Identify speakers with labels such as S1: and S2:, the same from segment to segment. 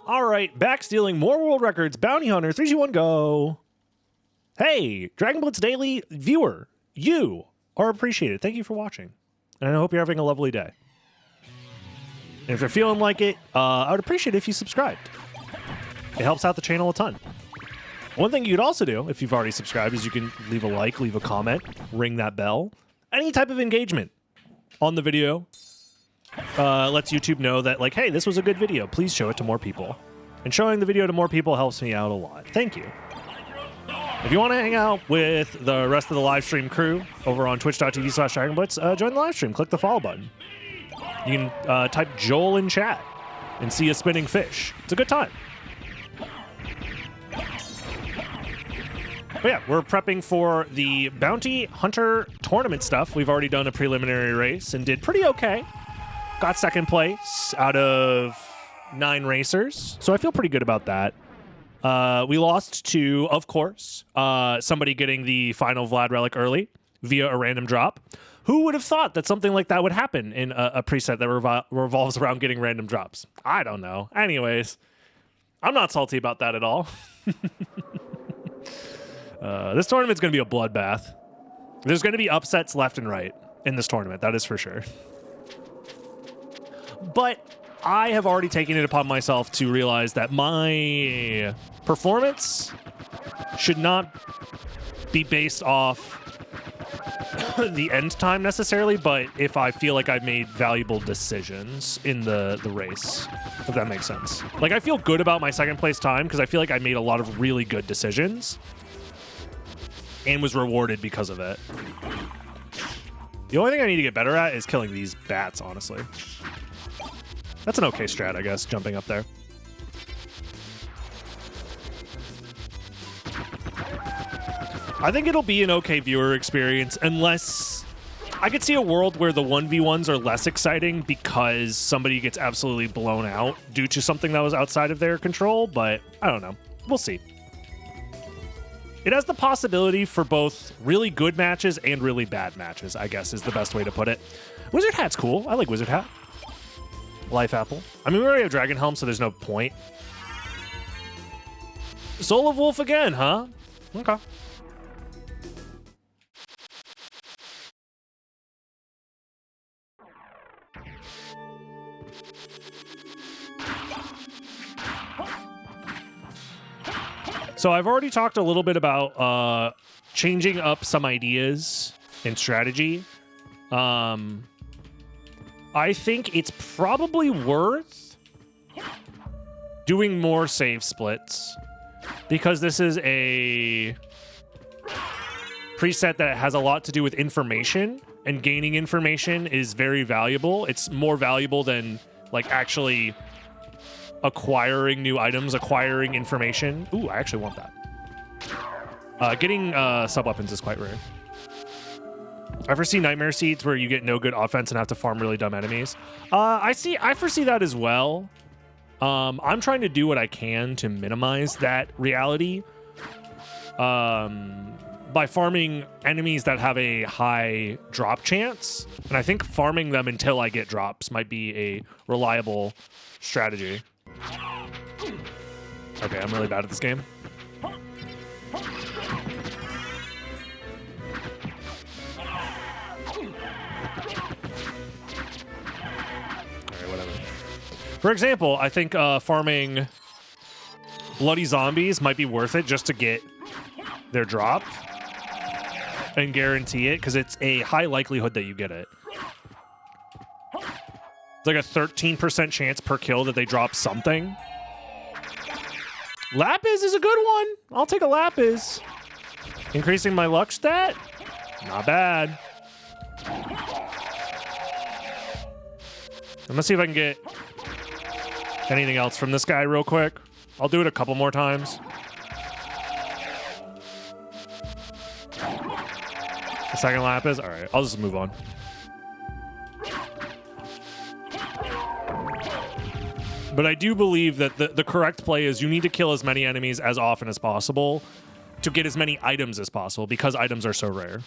S1: All right, back stealing more world records. Bounty Hunter, 3, 2, 1, go. Hey, Dragon Blitz Daily viewer, you are appreciated. Thank you for watching. And I hope you're having a lovely day. And if you're feeling like it, I would appreciate it if you subscribed. It helps out the channel a ton. One thing you could also do, if you've already subscribed, is you can leave a like, leave a comment, ring that bell. Any type of engagement on the video lets YouTube know that, like, hey, this was a good video. Please show it to more people. And showing the video to more people helps me out a lot. Thank you. If you want to hang out with the rest of the live stream crew over on twitch.tv/DragonBlitz, join the live stream. Click the follow button. You can type Joel in chat and see a spinning fish. It's a good time. But yeah, we're prepping for the Bounty Hunter tournament stuff. We've already done a preliminary race and did pretty okay. Got second place out of 9 racers, so I feel pretty good about that. We lost to, of course, somebody getting the final Vlad relic early via a random drop. Who would have thought that something like that would happen in a preset that revolves around getting random drops? I don't know. Anyways, I'm not salty about that at all. This tournament's going to be a bloodbath. There's going to be upsets left and right in this tournament. That is for sure. But I have already taken it upon myself to realize that my performance should not be based off the end time necessarily, but if I feel like I've made valuable decisions in the race, if that makes sense. Like, I feel good about my second place time because I feel like I made a lot of really good decisions and was rewarded because of it. The only thing I need to get better at is killing these bats, honestly. That's an okay strat, I guess, jumping up there. I think it'll be an okay viewer experience unless I could see a world where the 1v1s are less exciting because somebody gets absolutely blown out due to something that was outside of their control, but I don't know. We'll see. It has the possibility for both really good matches and really bad matches, I guess is the best way to put it. Wizard Hat's cool. I like Wizard Hat. Life Apple. I mean, we already have Dragon Helm, so there's no point. Soul of Wolf again, huh? Okay. So I've already talked a little bit about changing up some ideas and strategy. I think it's probably worth doing more save splits because this is a preset that has a lot to do with information, and gaining information is very valuable. It's more valuable than like actually acquiring new items, acquiring information. Ooh, I actually want that. Getting sub-weapons is quite rare. I foresee Nightmare Seeds where you get no good offense and have to farm really dumb enemies. I foresee that as well. I'm trying to do what I can to minimize that reality by farming enemies that have a high drop chance. And I think farming them until I get drops might be a reliable strategy. Okay, I'm really bad at this game. For example, I think farming bloody zombies might be worth it just to get their drop and guarantee it, because it's a high likelihood that you get it. It's like a 13% chance per kill that they drop something. Lapis is a good one. I'll take a Lapis. Increasing my luck stat? Not bad. I'm gonna see if I can get anything else from this guy real quick. I'll do it a couple more times. The second Lapis? All right, I'll just move on. But I do believe that the correct play is you need to kill as many enemies as often as possible to get as many items as possible because items are so rare.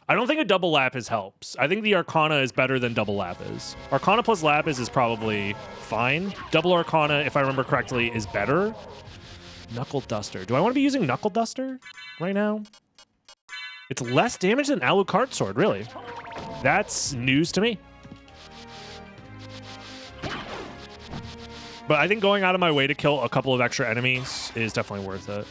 S1: I don't think a double lapis helps. I think the Arcana is better than double lapis. Arcana plus lapis is probably fine. Double Arcana, if I remember correctly, is better. Knuckle Duster. Do I want to be using Knuckle Duster right now? It's less damage than Alucard Sword, really. That's news to me. But I think going out of my way to kill a couple of extra enemies is definitely worth it.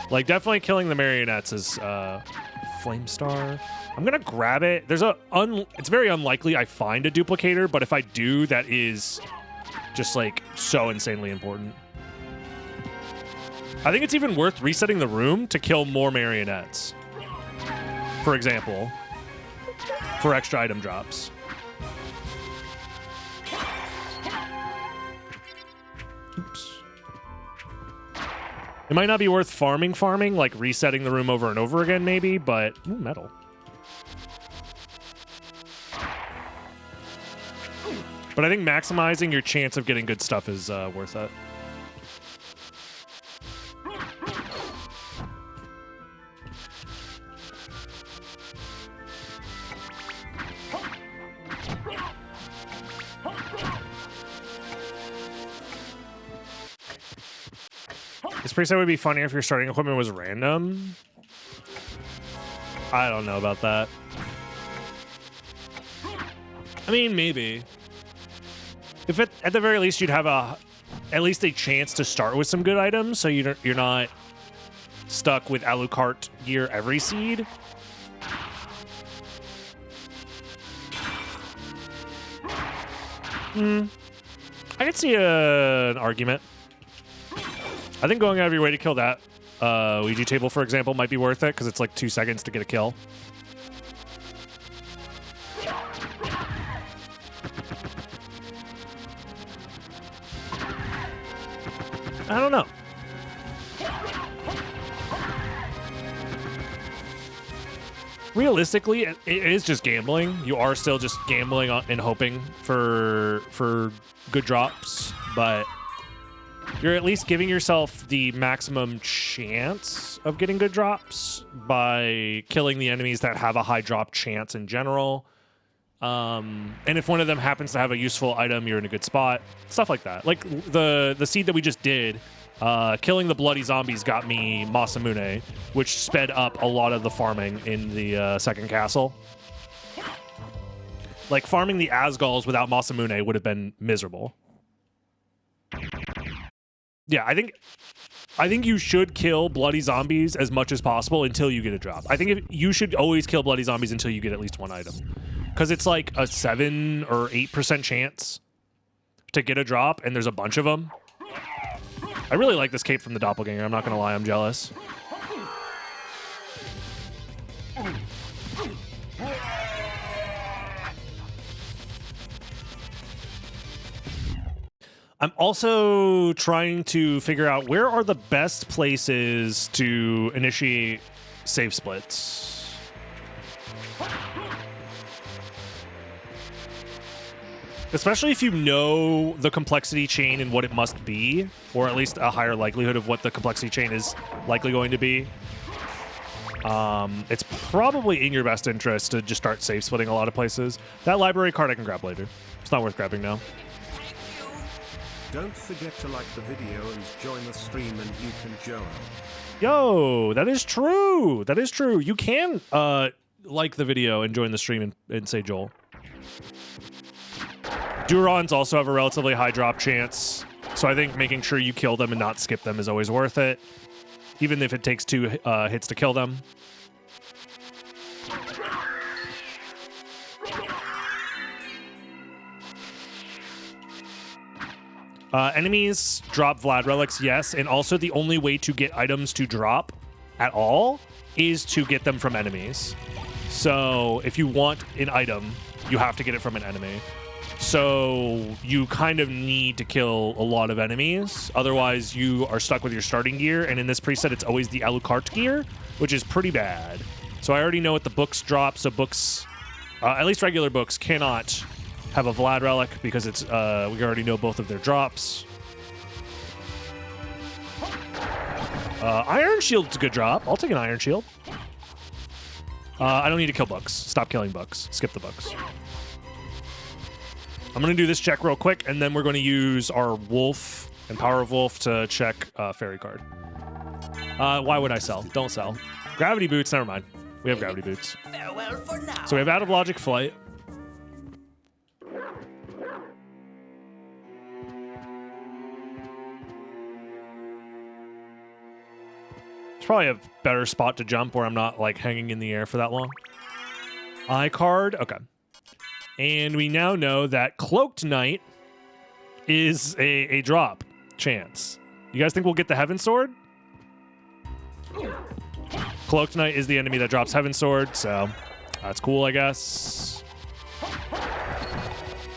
S1: Like, definitely killing the marionettes is Flame Star. I'm gonna grab it. There's it's very unlikely I find a duplicator, but if I do, that is just like so insanely important. I think it's even worth resetting the room to kill more marionettes. For example, for extra item drops. Oops. It might not be worth farming, like resetting the room over and over again, maybe, but ooh, metal. But I think maximizing your chance of getting good stuff is worth it. This preset would be funnier if your starting equipment was random. I don't know about that. I mean, maybe. If at the very least you'd have at least a chance to start with some good items, so you're not stuck with Alucard gear every seed. I could see an argument. I think going out of your way to kill that Ouija table, for example, might be worth it because it's like 2 seconds to get a kill. I don't know. Realistically, it is just gambling. You are still just gambling and hoping for good drops, but you're at least giving yourself the maximum chance of getting good drops by killing the enemies that have a high drop chance in general. And if one of them happens to have a useful item, you're in a good spot. Stuff like that. Like the seed that we just did, killing the bloody zombies got me Masamune, which sped up a lot of the farming in the second castle. Like farming the Asgulls without Masamune would have been miserable. Yeah, I think you should kill bloody zombies as much as possible until you get a drop. I think you should always kill bloody zombies until you get at least one item. Because it's like a 7 or 8% chance to get a drop, and there's a bunch of them. I really like this cape from the Doppelganger. I'm not going to lie, I'm jealous. I'm also trying to figure out where are the best places to initiate save splits. Especially if you know the complexity chain and what it must be, or at least a higher likelihood of what the complexity chain is likely going to be. It's probably in your best interest to just start save splitting a lot of places. That library card I can grab later. It's not worth grabbing now.
S2: Don't forget to like the video and join the stream, and you can join.
S1: Yo, that is true. That is true. You can like the video and join the stream and say Joel. Durons also have a relatively high drop chance, so I think making sure you kill them and not skip them is always worth it, even if it takes 2 hits to kill them. Enemies drop Vlad relics, yes, and also the only way to get items to drop at all is to get them from enemies. So if you want an item, you have to get it from an enemy. So you kind of need to kill a lot of enemies, otherwise you are stuck with your starting gear, and in this preset it's always the Alucard gear, which is pretty bad. So I already know what the books drop, so books, at least regular books, cannot have a Vlad relic because it's we already know both of their drops. Iron Shield's a good drop. I'll take an Iron Shield. I don't need to kill books. Stop killing books. Skip the books. I'm going to do this check real quick, and then we're going to use our Wolf and Power of Wolf to check Fairy card. Why would I sell? Don't sell. Gravity Boots, never mind. We have Gravity Boots.
S3: Farewell for now.
S1: So we have Out of Logic Flight. It's probably a better spot to jump where I'm not like hanging in the air for that long. Eye card, okay. And we now know that Cloaked Knight is a drop chance. You guys think we'll get the Heaven Sword? Cloaked Knight is the enemy that drops Heaven Sword, so that's cool, I guess.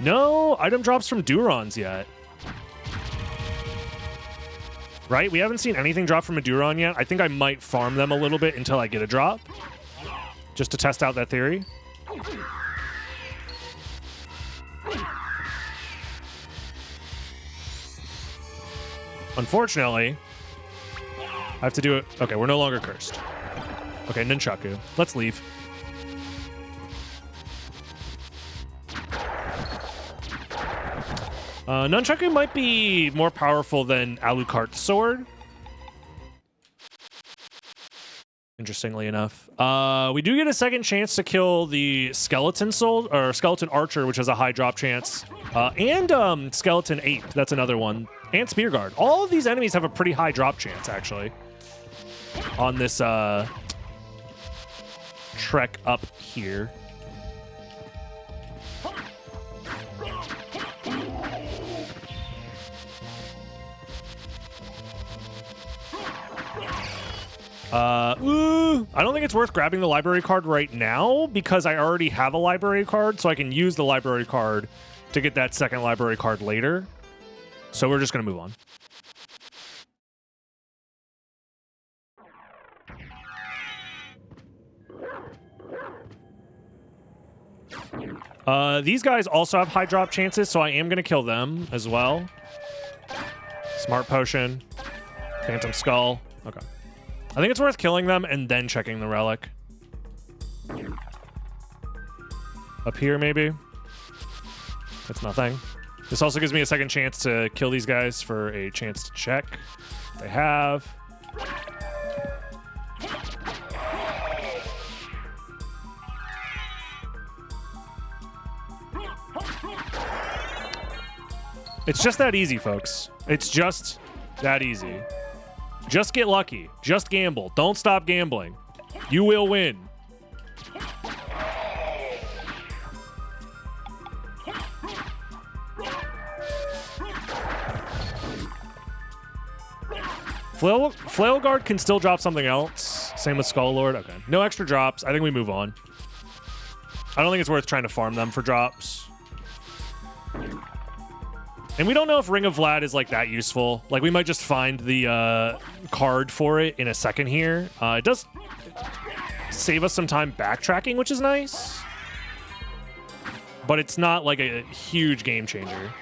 S1: No item drops from Durons yet. Right? We haven't seen anything drop from a Duron yet. I think I might farm them a little bit until I get a drop, just to test out that theory. Unfortunately, I have to do it. Okay, we're no longer cursed. Okay, Nunchaku. Let's leave. Nunchaku might be more powerful than Alucard's sword. Interestingly enough. We do get a second chance to kill the Skeleton Soul, or Skeleton Archer, which has a high drop chance. And Skeleton Ape, that's another one. And Spear Guard. All of these enemies have a pretty high drop chance, actually. On this trek up here. I don't think it's worth grabbing the library card right now because I already have a library card, so I can use the library card to get that second library card later. So we're just going to move on. These guys also have high drop chances, so I am going to kill them as well. Smart Potion. Phantom Skull. Okay. I think it's worth killing them and then checking the relic. Up here, maybe? That's nothing. This also gives me a second chance to kill these guys for a chance to check. They have. It's just that easy, folks. It's just that easy. Just get lucky. Just gamble. Don't stop gambling. You will win. Flail Guard can still drop something else. Same with Skull Lord. Okay. No extra drops. I think we move on. I don't think it's worth trying to farm them for drops. And we don't know if Ring of Vlad is like that useful. Like we might just find the card for it in a second here. It does save us some time backtracking, which is nice. But it's not like a huge game changer.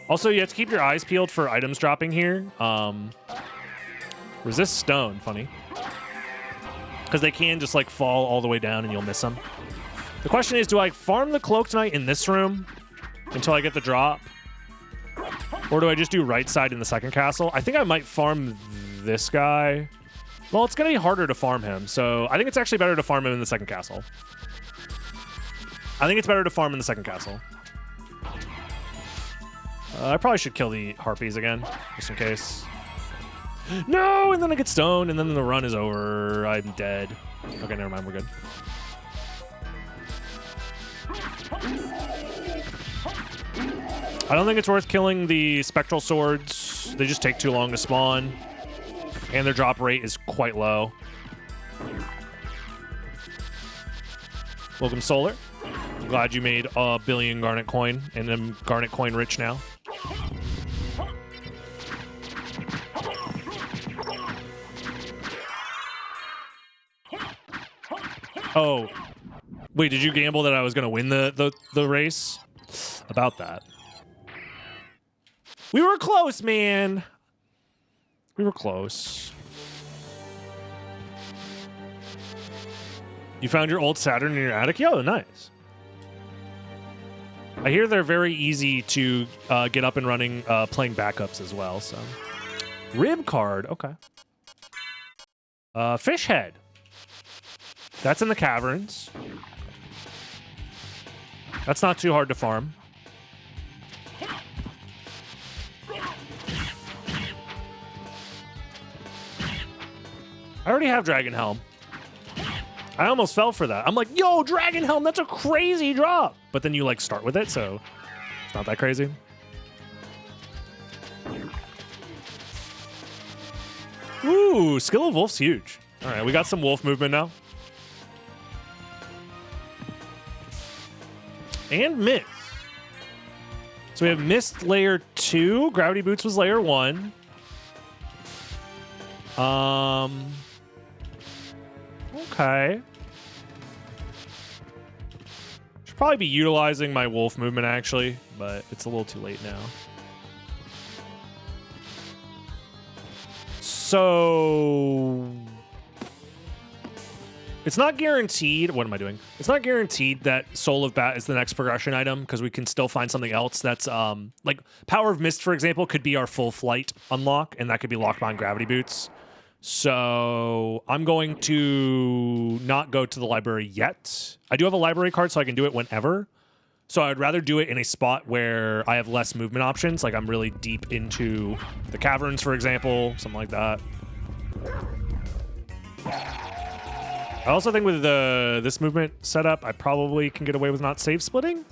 S1: Also, you have to keep your eyes peeled for items dropping here. Resist Stone, funny. Because they can just like fall all the way down and you'll miss them. The question is, do I farm the Cloaked Knight in this room until I get the drop? Or do I just do right side in the second castle? I think I might farm this guy. Well, it's going to be harder to farm him, so I think it's actually better to farm him in the second castle. I think it's better to farm in the second castle. I probably should kill the Harpies again, just in case. No! And then I get stoned, and then the run is over. I'm dead. Okay, never mind. We're good. I don't think it's worth killing the Spectral Swords. They just take too long to spawn. And their drop rate is quite low. Welcome, Solar. I'm glad you made a billion Garnet Coin, and I'm Garnet Coin rich now. Oh. Wait, did you gamble that I was going to win the race? About that. We were close, man. We were close. You found your old Saturn in your attic? Yo, nice. I hear they're very easy to get up and running playing backups as well, so. Rib card, okay. Fish head. That's in the caverns. That's not too hard to farm. I already have Dragon Helm. I almost fell for that. I'm like, yo, Dragon Helm, that's a crazy drop. But then you like start with it, so it's not that crazy. Ooh, skill of Wolf's huge. All right, we got some wolf movement now. And Mist. So we have Mist layer 2. Gravity Boots was layer 1. Okay. Should probably be utilizing my wolf movement actually, but it's a little too late now. So it's not guaranteed. What am I doing? It's not guaranteed that Soul of Bat is the next progression item because we can still find something else that's like Power of Mist, for example, could be our full flight unlock, and that could be locked behind Gravity Boots. So I'm going to not go to the library yet. I do have a library card, so I can do it whenever. So I'd rather do it in a spot where I have less movement options, like I'm really deep into the caverns, for example, something like that. I also think with this movement setup, I probably can get away with not save splitting.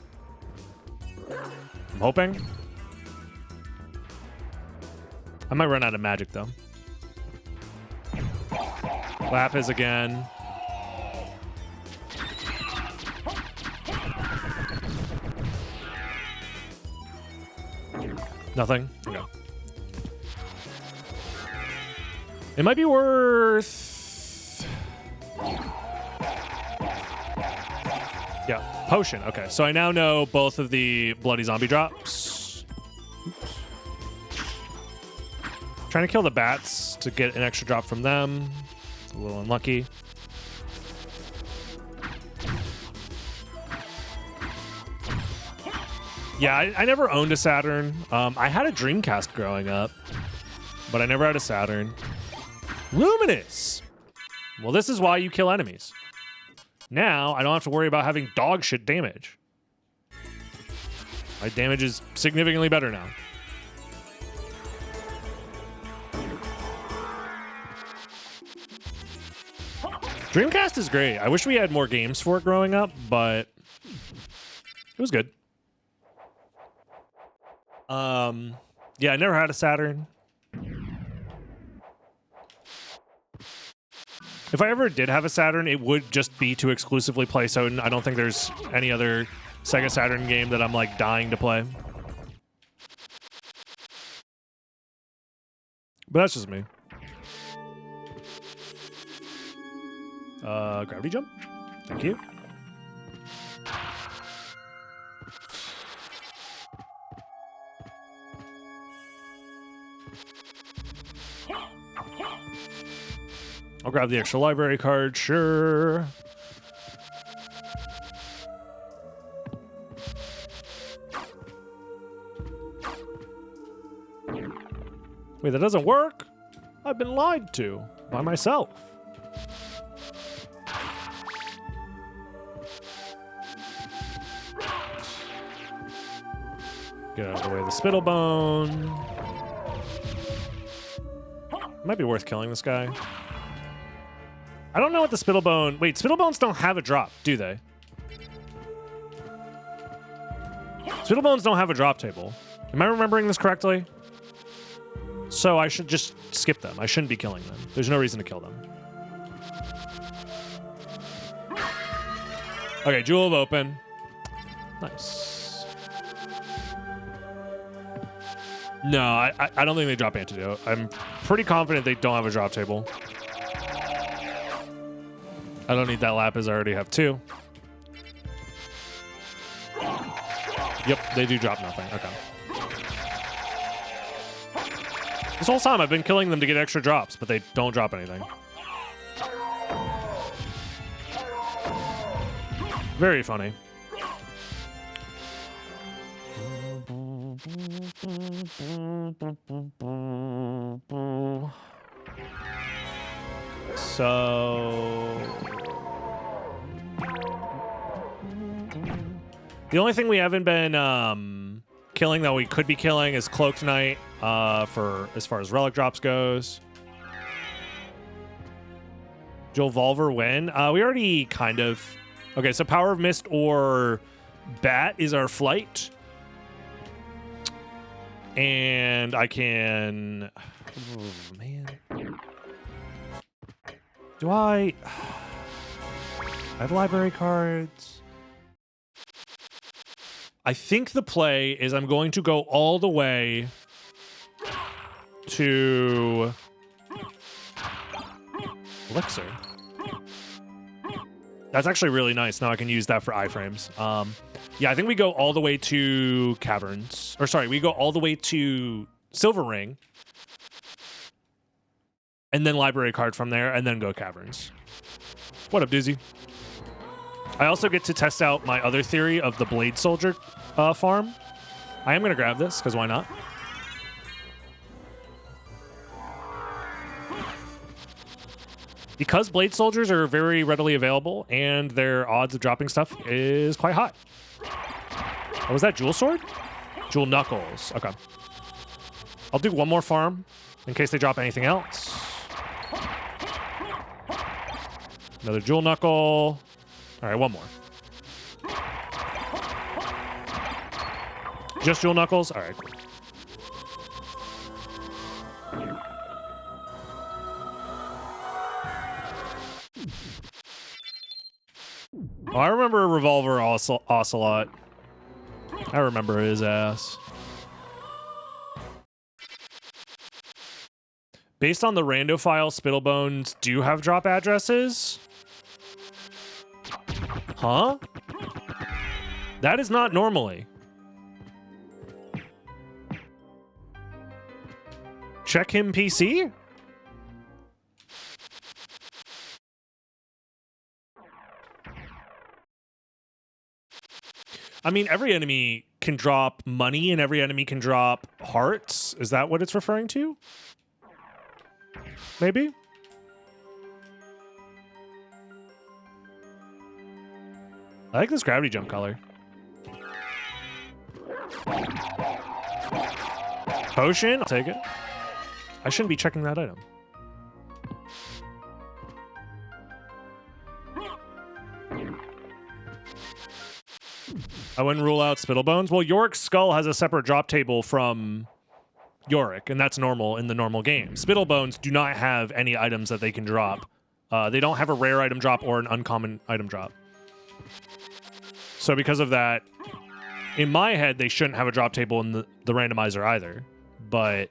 S1: I'm hoping. I might run out of magic, though. Lapis again. Nothing? Okay. It might be worth... Yeah, potion. Okay, so I now know both of the bloody zombie drops. Oops. Trying to kill the bats to get an extra drop from them. It's a little unlucky. Yeah, I never owned a Saturn. I had a Dreamcast growing up, but I never had a Saturn. Luminous! Well, this is why you kill enemies. Now, I don't have to worry about having dog shit damage. My damage is significantly better now. Dreamcast is great. I wish we had more games for it growing up, but it was good. Yeah, I never had a Saturn. If I ever did have a Saturn, it would just be to exclusively play SotN. I don't think there's any other Sega Saturn game that I'm like dying to play. But that's just me. Gravity jump. Thank you. I'll grab the extra library card, sure. Wait, that doesn't work? I've been lied to by myself. Get out of the way of the Spittlebone. Might be worth killing this guy. I don't know what the Spittlebone... Wait, Spittlebones don't have a drop, do they? Spittlebones don't have a drop table. Am I remembering this correctly? So I should just skip them. I shouldn't be killing them. There's no reason to kill them. Okay, Jewel of Open. Nice. No, I don't think they drop Antidote. I'm pretty confident they don't have a drop table. I don't need that Lapis. I already have 2. Yep, they do drop nothing. Okay. This whole time I've been killing them to get extra drops, but they don't drop anything. Very funny. So the only thing we haven't been killing that we could be killing is Cloaked Knight for as far as relic drops goes. Joel Volver win. We already kind of... Okay, so Power of Mist or Bat is our flight. And I can... Oh, man. Do I have library cards? I think the play is I'm going to go all the way to Elixir. That's actually really nice. Now I can use that for iframes. Yeah, I think we go all the way to Caverns. Or sorry, we go all the way to Silver Ring. And then library card from there, and then go Caverns. What up, Doozy? I also get to test out my other theory of the Blade Soldier farm. I am going to grab this, because why not? Because Blade Soldiers are very readily available, and their odds of dropping stuff is quite high. Oh, was that Jewel Sword? Jewel Knuckles. Okay. I'll do one more farm, in case they drop anything else. Another Jewel Knuckle. All right, one more. Just Jewel Knuckles? All right, cool. Oh, I remember Revolver Ocelot. I remember his ass. Based on the rando file, Spittlebones do have drop addresses? Huh? That is not normally. Check him PC? I mean, every enemy can drop money and every enemy can drop hearts. Is that what it's referring to? Maybe? I like this gravity jump color. Potion? I'll take it. I shouldn't be checking that item. I wouldn't rule out Spittlebones. Well, Yorick's skull has a separate drop table from Yorick, and that's normal in the normal game. Spittlebones do not have any items that they can drop. They don't have a rare item drop or an uncommon item drop. So because of that, in my head, they shouldn't have a drop table in the randomizer either. But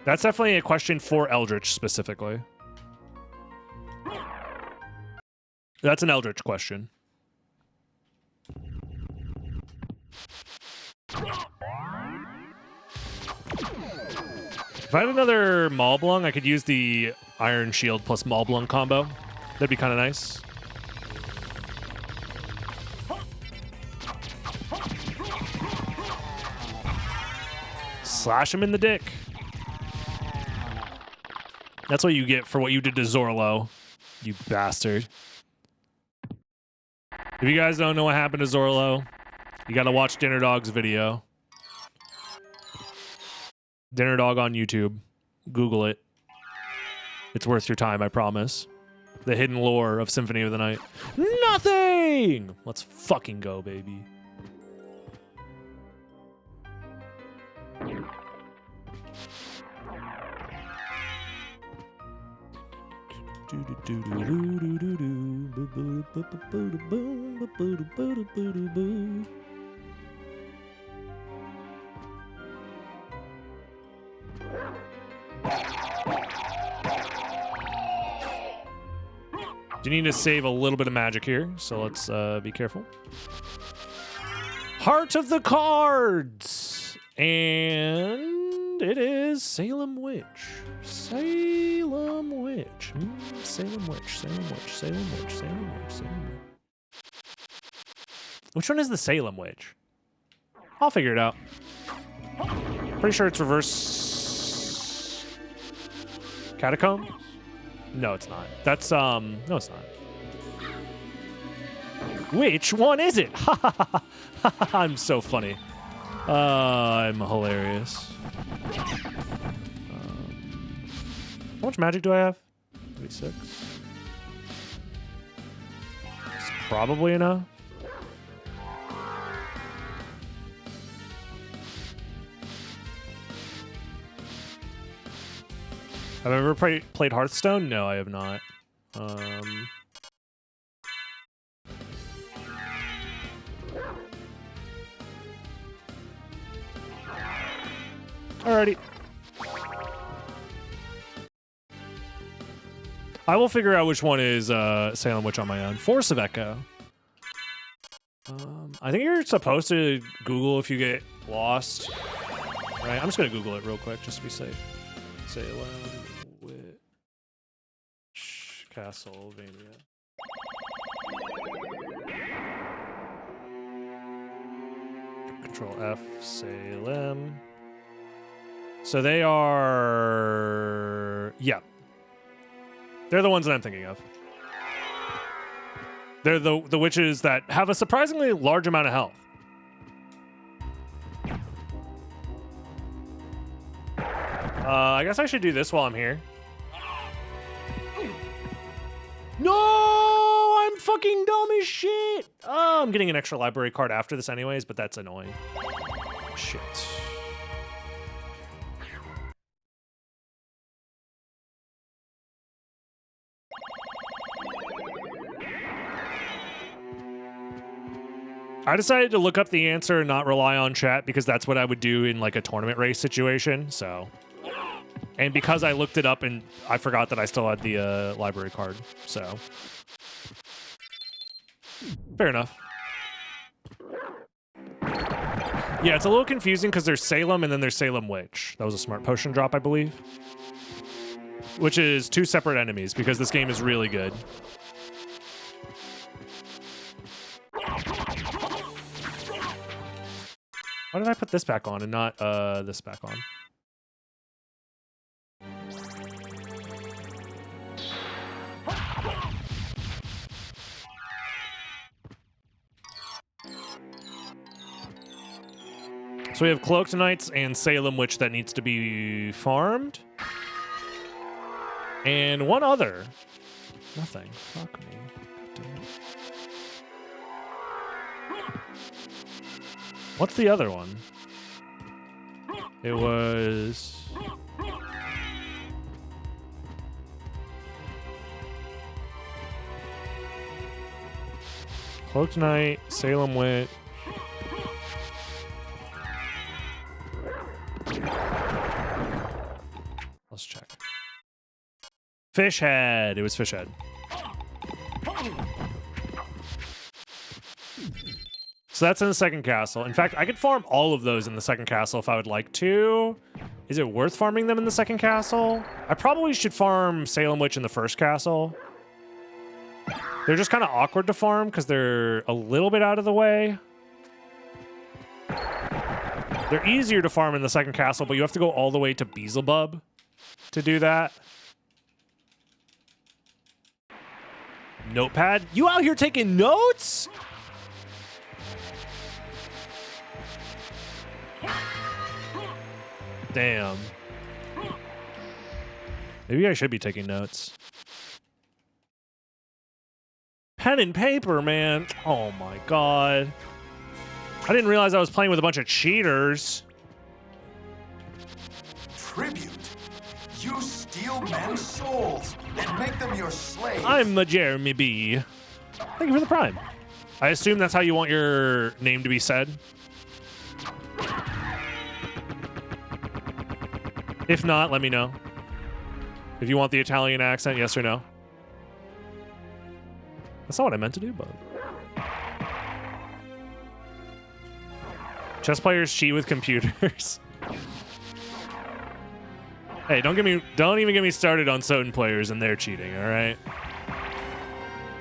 S1: that's definitely a question for Eldritch specifically. That's an Eldritch question. If I had another Maulblung, I could use the Iron Shield plus Maulblung combo. That'd be kind of nice. Slash him in the dick. That's what you get for what you did to Zorlo, you bastard. If you guys don't know what happened to Zorlo, you gotta watch Dinner Dog's video. Dinner Dog on YouTube. Google it. It's worth your time, I promise. The hidden lore of Symphony of the Night. Nothing! Let's fucking go, baby. You need to save a little bit of magic here, so let's be careful. Heart of the Cards! And it is Salem Witch. Salem Witch. Salem Witch. Salem Witch. Salem Witch. Salem Witch. Salem Witch. Which one is the Salem Witch? I'll figure it out. Pretty sure it's reverse catacomb. No, it's not. That's no, it's not. Which one is it? I'm so funny. I'm hilarious. How much magic do I have? 36. It's probably enough. Have I ever played Hearthstone? No, I have not. Alrighty. I will figure out which one is Salem Witch on my own. Force of Echo. I think you're supposed to Google if you get lost. Right? I'm just going to Google it real quick just to be safe. Salem Witch Castlevania. Control F, Salem. So they are... Yeah. They're the ones that I'm thinking of. They're the witches that have a surprisingly large amount of health. I guess I should do this while I'm here. No! I'm fucking dumb as shit! Oh, I'm getting an extra library card after this anyways, but that's annoying. Shit. I decided to look up the answer and not rely on chat because that's what I would do in like a tournament race situation, so. And because I looked it up and I forgot that I still had the library card, so. Fair enough. Yeah, it's a little confusing because there's Salem and then there's Salem Witch. That was a smart potion drop, I believe. Which is 2 separate enemies because this game is really good. Why did I put this back on and not this back on? So we have Cloaked Knights and Salem Witch that needs to be farmed. And one other. Nothing. Fuck me. God damn it. What's the other one? It was... Cloaked Knight, Salem Witch. Let's check. Fishhead. It was Fishhead. So that's in the second castle. In fact, I could farm all of those in the second castle if I would like to. Is it worth farming them in the second castle? I probably should farm Salem Witch in the first castle. They're just kind of awkward to farm because they're a little bit out of the way. They're easier to farm in the second castle, but you have to go all the way to Beelzebub to do that. Notepad? You out here taking notes? Damn. Maybe I should be taking notes. Pen and paper, man. Oh my god. I didn't realize I was playing with a bunch of cheaters.
S3: Tribute. You steal men's souls and make them your slaves.
S1: I'm the Jeremy B. Thank you for the prime. I assume that's how you want your name to be said. If not, let me know. If you want the Italian accent, yes or no. That's not what I meant to do, but... Chess players cheat with computers. Hey, don't even get me started on SotN players and their cheating, all right?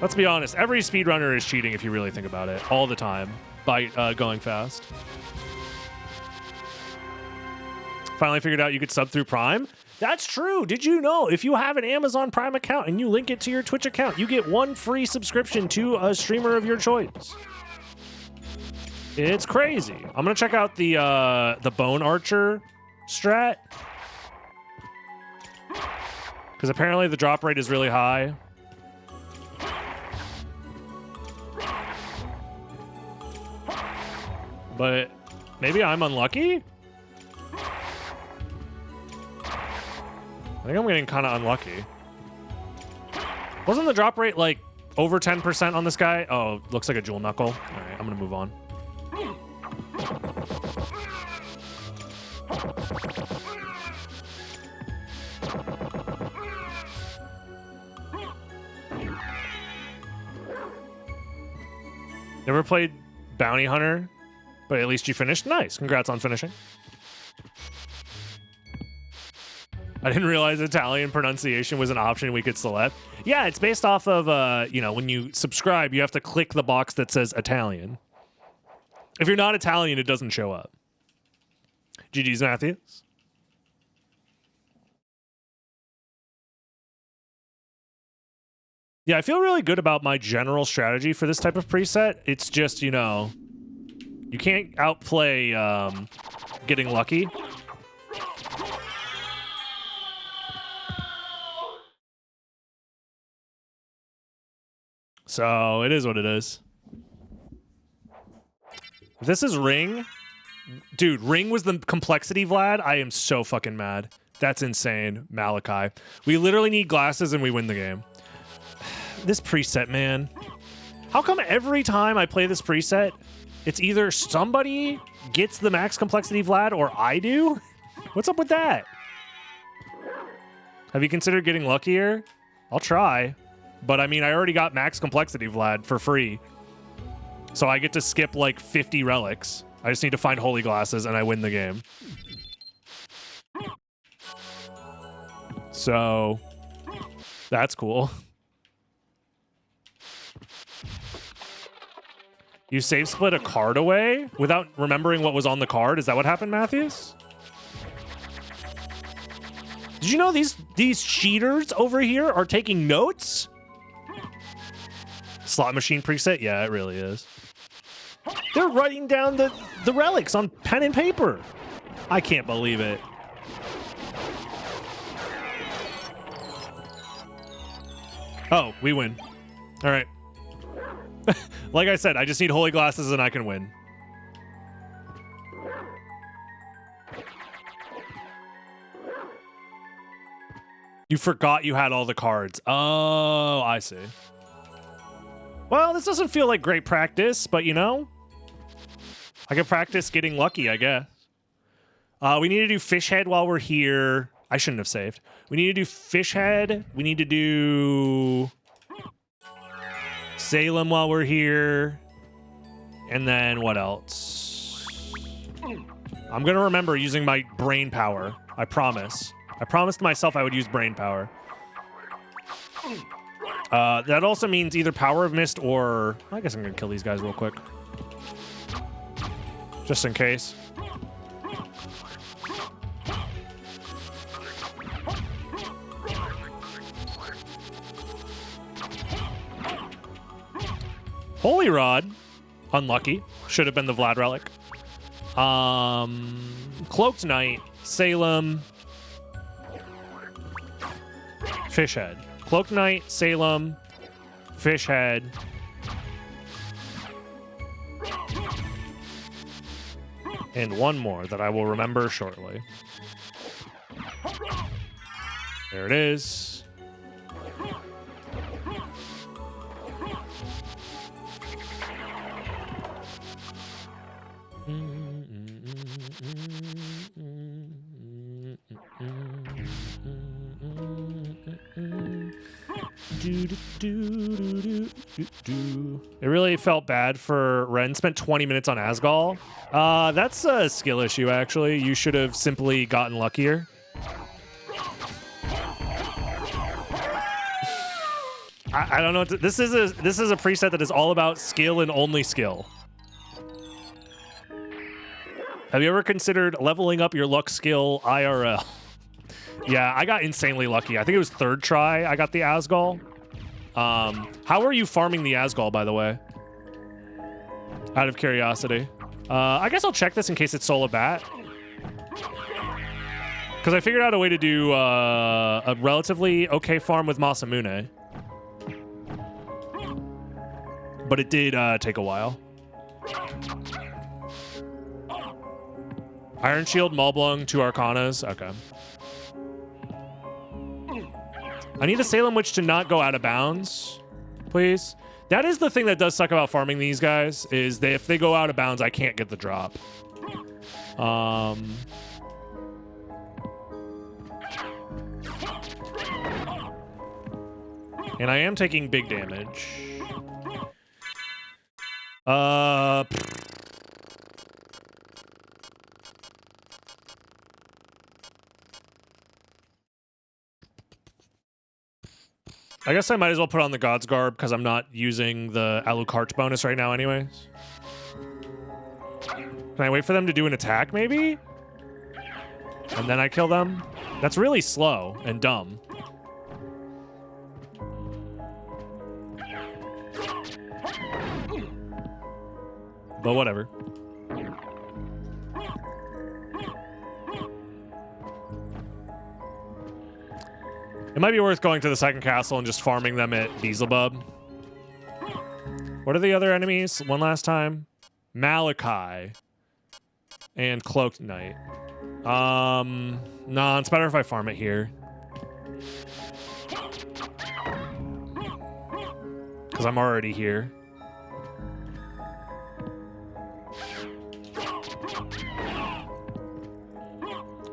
S1: Let's be honest. Every speedrunner is cheating if you really think about it, all the time, by going fast. Finally figured out you could sub through Prime. That's true. Did you know if you have an Amazon Prime account and you link it to your Twitch account, you get 1 free subscription to a streamer of your choice? It's crazy. I'm gonna check out the Bone Archer strat, because apparently the drop rate is really high. But maybe I'm unlucky? I think I'm getting kind of unlucky. Wasn't the drop rate like over 10% on this guy? Oh, looks like a jewel knuckle. All right, I'm gonna move on. Never played Bounty Hunter, but at least you finished. Nice. Congrats on finishing. I didn't realize Italian pronunciation was an option we could select. Yeah, it's based off of, you know, when you subscribe, you have to click the box that says Italian. If you're not Italian, it doesn't show up. GG's, Matthews. Yeah, I feel really good about my general strategy for this type of preset. It's just, you know, you can't outplay getting lucky. So it is what it is. If this is Ring, dude, Ring was the complexity, Vlad. I am so fucking mad. That's insane, Malachi. We literally need glasses and we win the game. This preset, man. How come every time I play this preset, it's either somebody gets the max complexity Vlad or I do? What's up with that? Have you considered getting luckier? I'll try. But I mean, I already got max complexity Vlad for free. So I get to skip like 50 relics. I just need to find holy glasses and I win the game. So that's cool. You save split a card away without remembering what was on the card? Is that what happened, Matthews? Did you know these cheaters over here are taking notes? Slot machine preset? Yeah, it really is. They're writing down the relics on pen and paper. I can't believe it. Oh, we win. All right. Like I said, I just need holy glasses and I can win. You forgot you had all the cards. Oh, I see. Well, this doesn't feel like great practice, but you know, I can practice getting lucky, I guess. We need to do fish head while we're here. I shouldn't have saved. We need to do fish head. We need to do Salem while we're here. And then what else? I'm going to remember using my brain power. I promise. I promised myself I would use brain power. That also means either Power of Mist or... I guess I'm going to kill these guys real quick. Just in case. Holy Rod. Unlucky. Should have been the Vlad Relic. Cloaked Knight. Salem. Fishhead. Cloaked Knight, Salem, Fishhead. And one more that I will remember shortly. There it is. It really felt bad for Ren. Spent 20 minutes on Asgal. That's a skill issue, actually. You should have simply gotten luckier. I don't know. This is a preset that is all about skill and only skill. Have you ever considered leveling up your luck skill IRL? Yeah, I got insanely lucky. I think it was third try I got the Asgal. How are you farming the Asgal, by the way? Out of curiosity. I guess I'll check this in case it's solo bat. Because I figured out a way to do a relatively okay farm with Masamune. But it did take a while. Iron Shield, Maulblung, 2 Arcanas. Okay. I need a Salem Witch to not go out of bounds, please. That is the thing that does suck about farming these guys, is if they go out of bounds, I can't get the drop. And I am taking big damage. I guess I might as well put on the God's Garb because I'm not using the Alucard bonus right now anyways. Can I wait for them to do an attack, maybe? And then I kill them? That's really slow and dumb. But whatever. It might be worth going to the second castle and just farming them at Beelzebub. What are the other enemies? One last time. Malachi. And Cloaked Knight. Nah, it's better if I farm it here. Because I'm already here.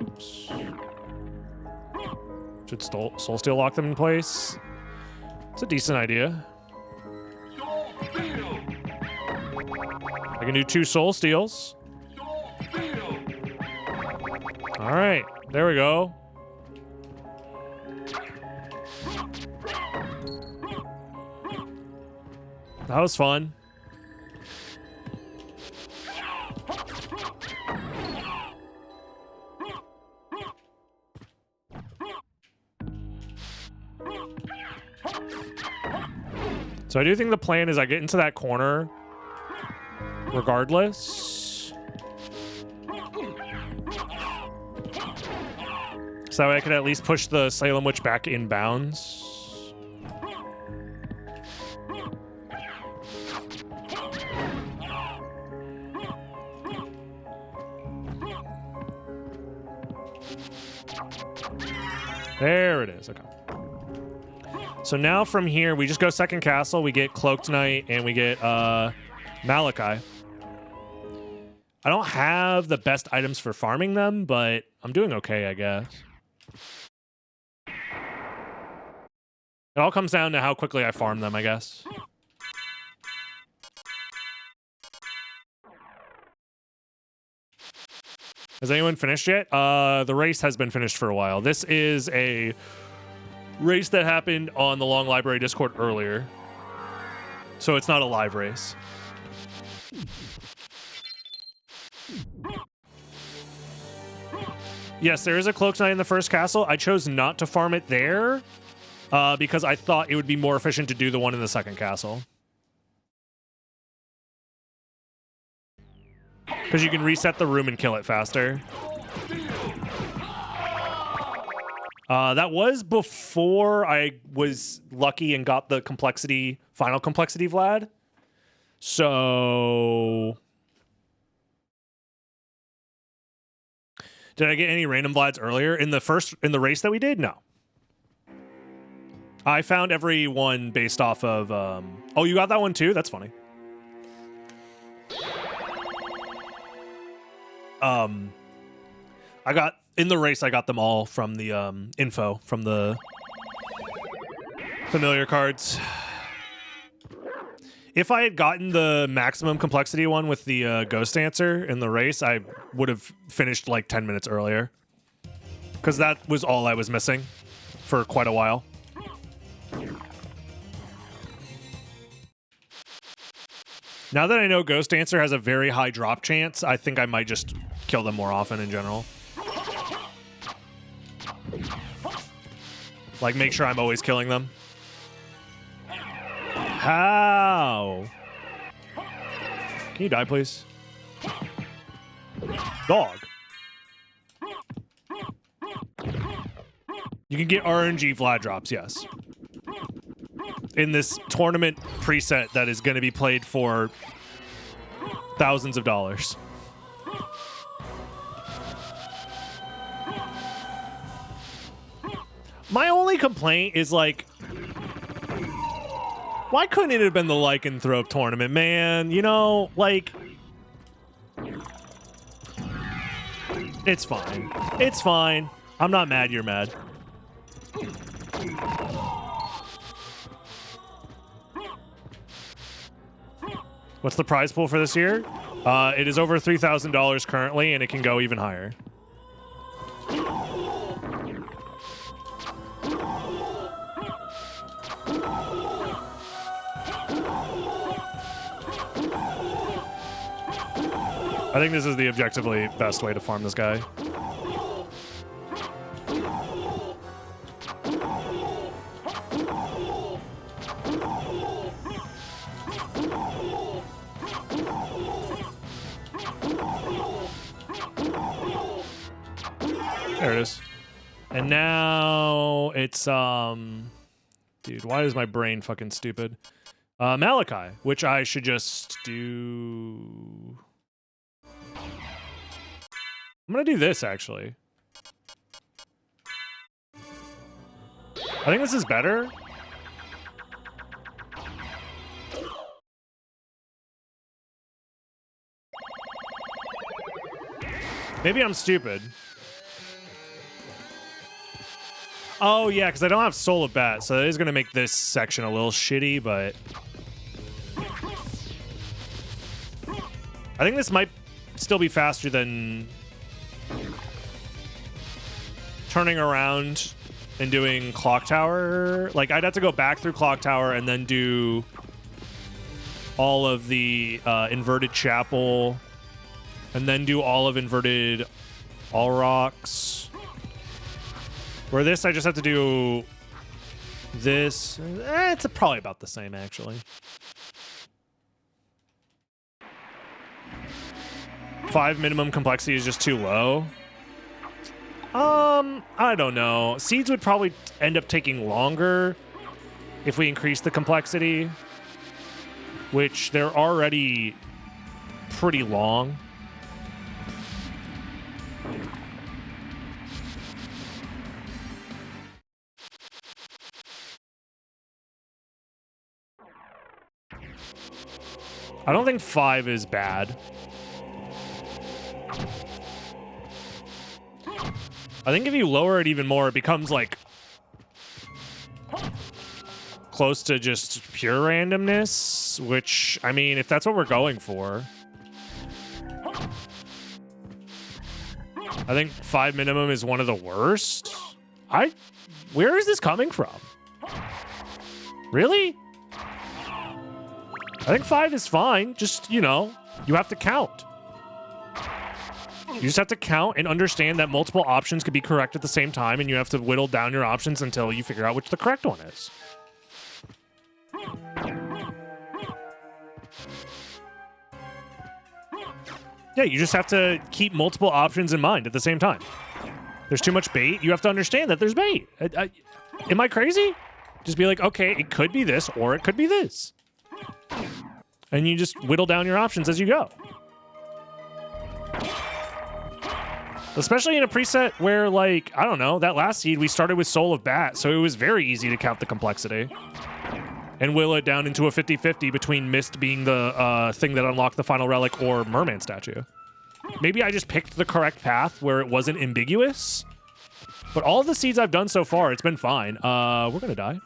S1: Oops. Should Soul Steel lock them in place? It's a decent idea. I can do 2 Soul Steals. All right, there we go. That was fun. So I do think the plan is I get into that corner regardless. So that way I could at least push the Salem Witch back in bounds. There it is. Okay. So now from here, we just go second castle. We get Cloaked Knight and we get Malachi. I don't have the best items for farming them, but I'm doing okay, I guess. It all comes down to how quickly I farm them, I guess. Has anyone finished yet? The race has been finished for a while. This is a race that happened on the Long Library Discord earlier. So it's not a live race. Yes, there is a Cloaked Knight in the first castle. I chose not to farm it there because I thought it would be more efficient to do the one in the second castle. Because you can reset the room and kill it faster. That was before I was lucky and got the complexity, final complexity Vlad. So... Did I get any random Vlads earlier? In the race that we did? No. I found every one based off of... Oh, you got that one too? That's funny. I got... In the race, I got them all from the info, from the Familiar cards. If I had gotten the maximum complexity one with the Ghost Dancer in the race, I would have finished like 10 minutes earlier. Because that was all I was missing for quite a while. Now that I know Ghost Dancer has a very high drop chance, I think I might just kill them more often in general. Like, make sure I'm always killing them. How? Can you die, please? Dog. You can get RNG flat drops, yes. In this tournament preset that is going to be played for thousands of dollars. My only complaint is, like, why couldn't it have been the Lycanthrope tournament, man? You know, like, it's fine. It's fine. I'm not mad you're mad. What's the prize pool for this year? It is over $3,000 currently, and it can go even higher. I think this is the objectively best way to farm this guy. There it is. And now it's, dude, why is my brain fucking stupid? Malachi, which I should just do... I'm gonna do this, actually. I think this is better. Maybe I'm stupid. Oh, yeah, because I don't have Soul of Bat, so that is going to make this section a little shitty, but... I think this might still be faster than... turning around and doing Clock Tower. Like, I'd have to go back through Clock Tower and then do all of the Inverted Chapel, and then do all of Inverted All Rocks. Where this, I just have to do this. It's probably about the same, actually. 5 minimum complexity is just too low. I don't know. Seeds would probably end up taking longer if we increase the complexity, which they're already pretty long. I don't think 5 is bad. I think if you lower it even more, it becomes, like, close to just pure randomness, which, I mean, if that's what we're going for. I think 5 minimum is one of the worst. Where is this coming from? Really? I think 5 is fine. Just, you know, you have to count. You just have to count and understand that multiple options could be correct at the same time, and you have to whittle down your options until you figure out which the correct one is. Yeah, you just have to keep multiple options in mind at the same time. There's too much bait. You have to understand that there's bait. Am I crazy? Just be like, okay, it could be this or it could be this. And you just whittle down your options as you go. Especially in a preset where, like, I don't know, that last seed, we started with Soul of Bat, so it was very easy to count the complexity. And whittle it down into a 50-50 between Mist being the thing that unlocked the final relic or Merman statue. Maybe I just picked the correct path where it wasn't ambiguous. But all of the seeds I've done so far, it's been fine. We're gonna die.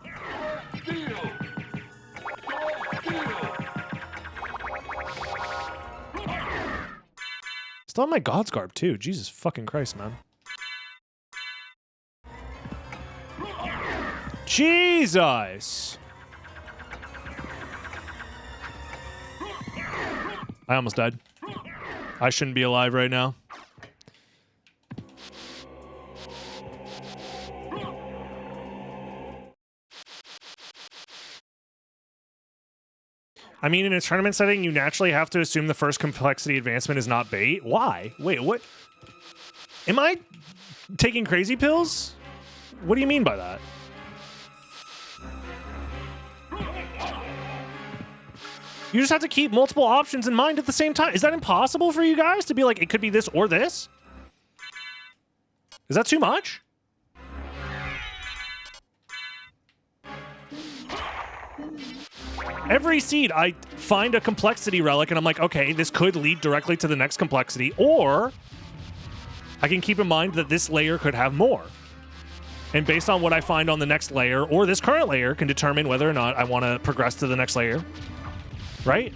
S1: Still have my God's Garb too. Jesus fucking Christ, man. Jesus! I almost died. I shouldn't be alive right now. I mean, in a tournament setting, you naturally have to assume the first complexity advancement is not bait. Why? Wait, what? Am I taking crazy pills? What do you mean by that? You just have to keep multiple options in mind at the same time. Is that impossible for you guys to be like, it could be this or this? Is that too much? Every seed, I find a complexity relic and I'm like, okay, this could lead directly to the next complexity, or I can keep in mind that this layer could have more. And based on what I find on the next layer or this current layer can determine whether or not I want to progress to the next layer. Right?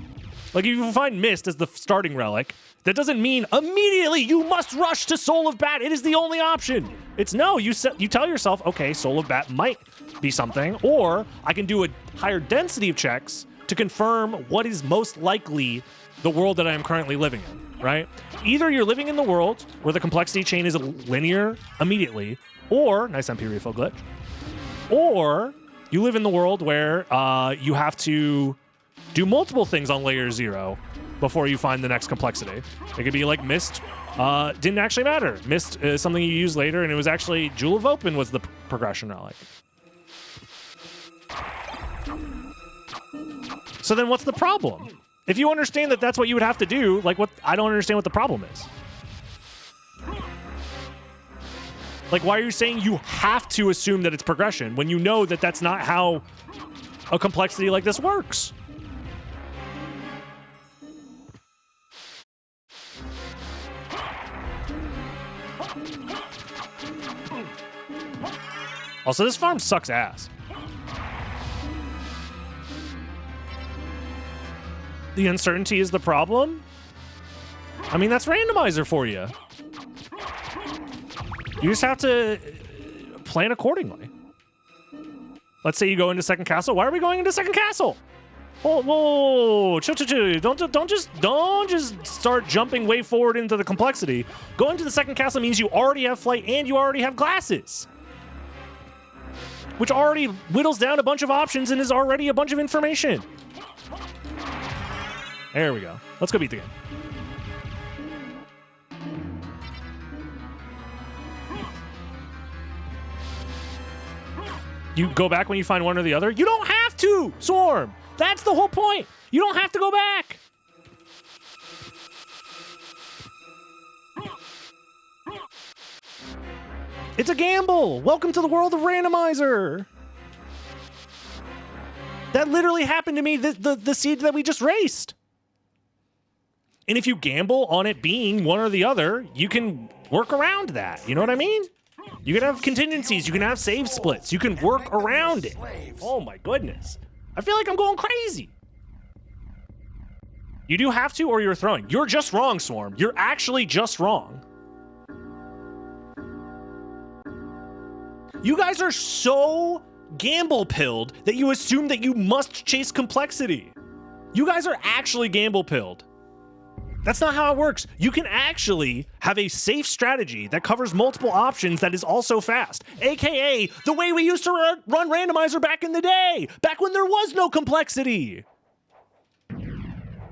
S1: Like if you find Mist as the starting relic, that doesn't mean immediately you must rush to Soul of Bat. It is the only option. It's no, you tell yourself, okay, Soul of Bat might be something, or I can do a higher density of checks to confirm what is most likely the world that I am currently living in, right? Either you're living in the world where the complexity chain is linear immediately, or, nice MP refill glitch, or you live in the world where you have to do multiple things on layer 0 before you find the next complexity. It could be like Mist didn't actually matter. Mist is something you use later, and it was actually Jewel of Open was the progression relic. So then what's the problem? If you understand that that's what you would have to do, like what, I don't understand what the problem is. Like, why are you saying you have to assume that it's progression when you know that that's not how a complexity like this works? Also, this farm sucks ass. The uncertainty is the problem? I mean, that's randomizer for you. You just have to plan accordingly. Let's say you go into second castle. Why are we going into second castle? Whoa, whoa, chill. Don't just start jumping way forward into the complexity. Going to the second castle means you already have flight and you already have glasses, which already whittles down a bunch of options and is already a bunch of information. There we go. Let's go beat the game. You go back when you find one or the other? You don't have to, Swarm! That's the whole point! You don't have to go back! It's a gamble! Welcome to the world of Randomizer! That literally happened to me, the seed that we just raced. And if you gamble on it being one or the other, you can work around that. You know what I mean? You can have contingencies. You can have save splits. You can work around it. Oh my goodness. I feel like I'm going crazy. You do have to, or you're throwing. You're just wrong, Swarm. You're actually just wrong. You guys are so gamble-pilled that you assume that you must chase complexity. You guys are actually gamble-pilled. That's not how it works. You can actually have a safe strategy that covers multiple options that is also fast, aka the way we used to run Randomizer back in the day, back when there was no complexity.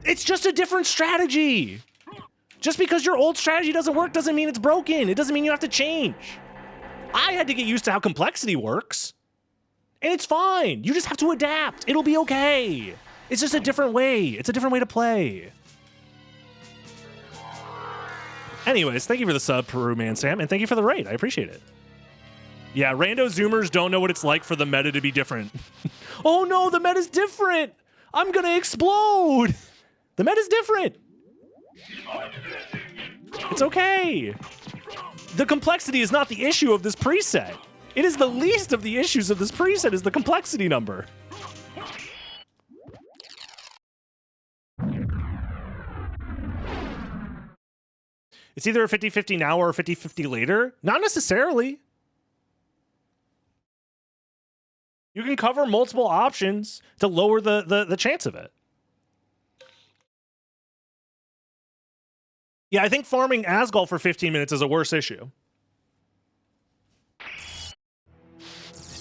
S1: It's just a different strategy. Just because your old strategy doesn't work doesn't mean it's broken. It doesn't mean you have to change. I had to get used to how complexity works, and it's fine. You just have to adapt. It'll be okay. It's just a different way. It's a different way to play. Anyways, thank you for the sub, Peru Man Sam, and thank you for the raid. I appreciate it. Yeah, rando Zoomers don't know what it's like for the meta to be different. Oh no, the meta's different! I'm gonna explode! The meta's different! It's okay. The complexity is not the issue of this preset. It is the least of the issues of this preset is the complexity number. It's either a 50-50 now or a 50-50 later. Not necessarily. You can cover multiple options to lower the chance of it. Yeah, I think farming Asgol for 15 minutes is a worse issue.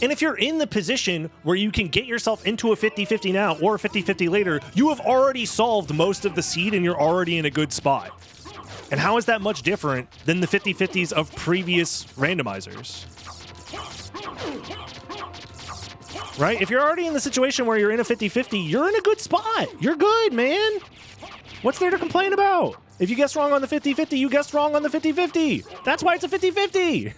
S1: And if you're in the position where you can get yourself into a 50-50 now or a 50-50 later, you have already solved most of the seed and you're already in a good spot. And how is that much different than the 50-50s of previous randomizers? Right? If you're already in the situation where you're in a 50-50, you're in a good spot. You're good, man. What's there to complain about? If you guessed wrong on the 50-50, you guessed wrong on the 50-50. That's why it's a 50-50.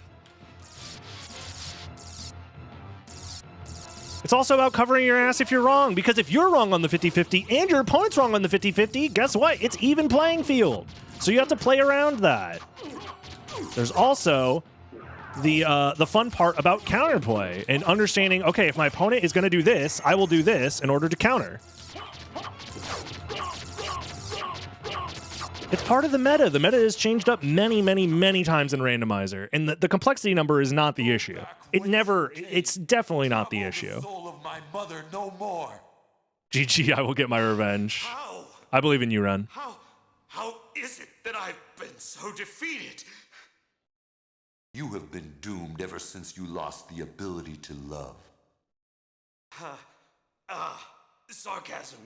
S1: It's also about covering your ass if you're wrong, because if you're wrong on the 50-50 and your opponent's wrong on the 50-50, guess what? It's even playing field. So you have to play around that. There's also the fun part about counterplay and understanding, okay, if my opponent is going to do this, I will do this in order to counter. It's part of the meta. The meta has changed up many, many, many times in Randomizer, and the complexity number is not the issue. It's definitely not the issue.
S3: Soul of my mother no more.
S1: GG, I will get my revenge.
S3: How?
S1: I believe in you, Ren.
S3: How is it that I've been so defeated? You have been doomed ever since you lost the ability to love. Sarcasm.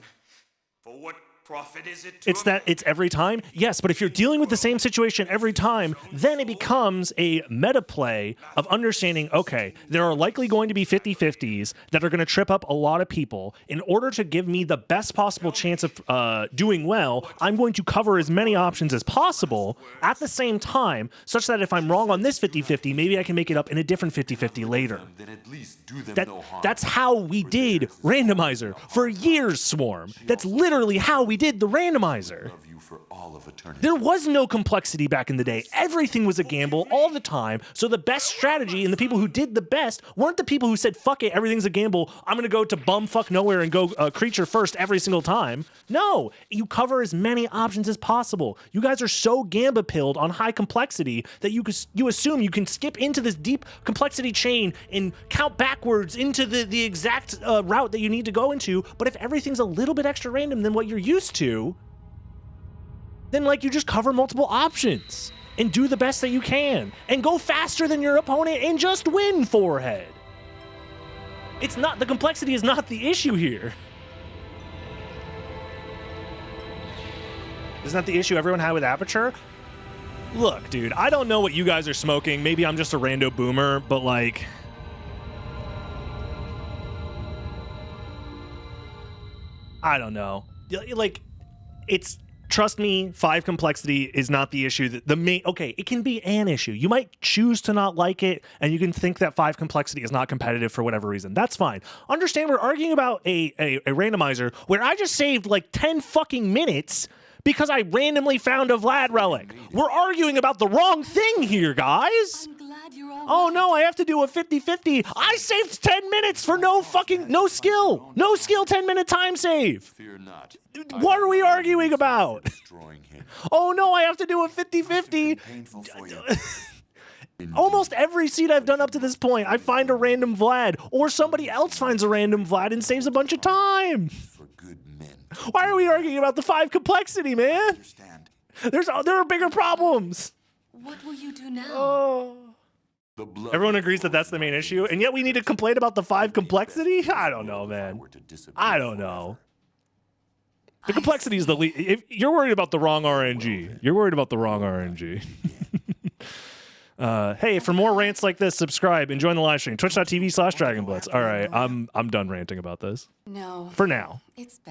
S3: For what profit is it to
S1: It's every time? Yes, but if you're dealing with the same situation every time, then it becomes a meta play of understanding, okay, there are likely going to be 50-50s that are going to trip up a lot of people. In order to give me the best possible chance of doing well, I'm going to cover as many options as possible at the same time, such that if I'm wrong on this 50-50, maybe I can make it up in a different 50-50 later.
S3: then at least do them no harm.
S1: That's how we did Randomizer for years, Swarm. That's literally how we did the Randomizer.
S3: Love you for all of eternity.
S1: There was no complexity back in the day. Everything was a gamble all the time. So the best strategy and the people who did the best weren't the people who said, fuck it, everything's a gamble. I'm going to go to bumfuck nowhere and go creature first every single time. No, you cover as many options as possible. You guys are so gamba-pilled on high complexity that you assume you can skip into this deep complexity chain and count backwards into the exact route that you need to go into. But if everything's a little bit extra random than what you're used to, then like you just cover multiple options and do the best that you can and go faster than your opponent and just win, forehead. It's not, the complexity is not the issue here. Isn't that the issue everyone had with Aperture? Look, dude, I don't know what you guys are smoking. Maybe I'm just a rando boomer, but like, I don't know. Like, it's, trust me, 5 complexity is not the issue. The main, okay, it can be an issue. You might choose to not like it, and you can think that 5 complexity is not competitive for whatever reason. That's fine. Understand we're arguing about a randomizer where I just saved like 10 fucking minutes because I randomly found a Vlad relic. We're arguing about the wrong thing here, guys.
S4: I'm glad you're all
S1: Oh
S4: right.
S1: no, I have to do a 50-50. I saved 10 minutes for no skill. No skill 10-minute time save.
S3: Fear not.
S1: What are we arguing about?
S3: Destroying him.
S1: Oh no, I have to do a 50-50.
S3: Painful for you.
S1: Almost every seed I've done up to this point, I find a random Vlad, or somebody else finds a random Vlad and saves a bunch of time.
S3: For good men.
S1: Why are we arguing about the 5 complexity, man?
S3: Understand.
S1: There are bigger problems.
S4: What will you do now?
S1: Oh.
S3: The blood
S1: Everyone agrees that that's the main issue, and yet we need to complain about the 5 complexity? I don't know, man.
S3: were to disappear
S1: I don't know. The complexity is the least. If you're worried about the wrong RNG, you're worried about the wrong RNG. Hey, for more rants like this, subscribe and join the live stream. Twitch.tv/DragonBlitz. All right, I'm done ranting about this.
S4: No,
S1: For now.
S4: it's bad.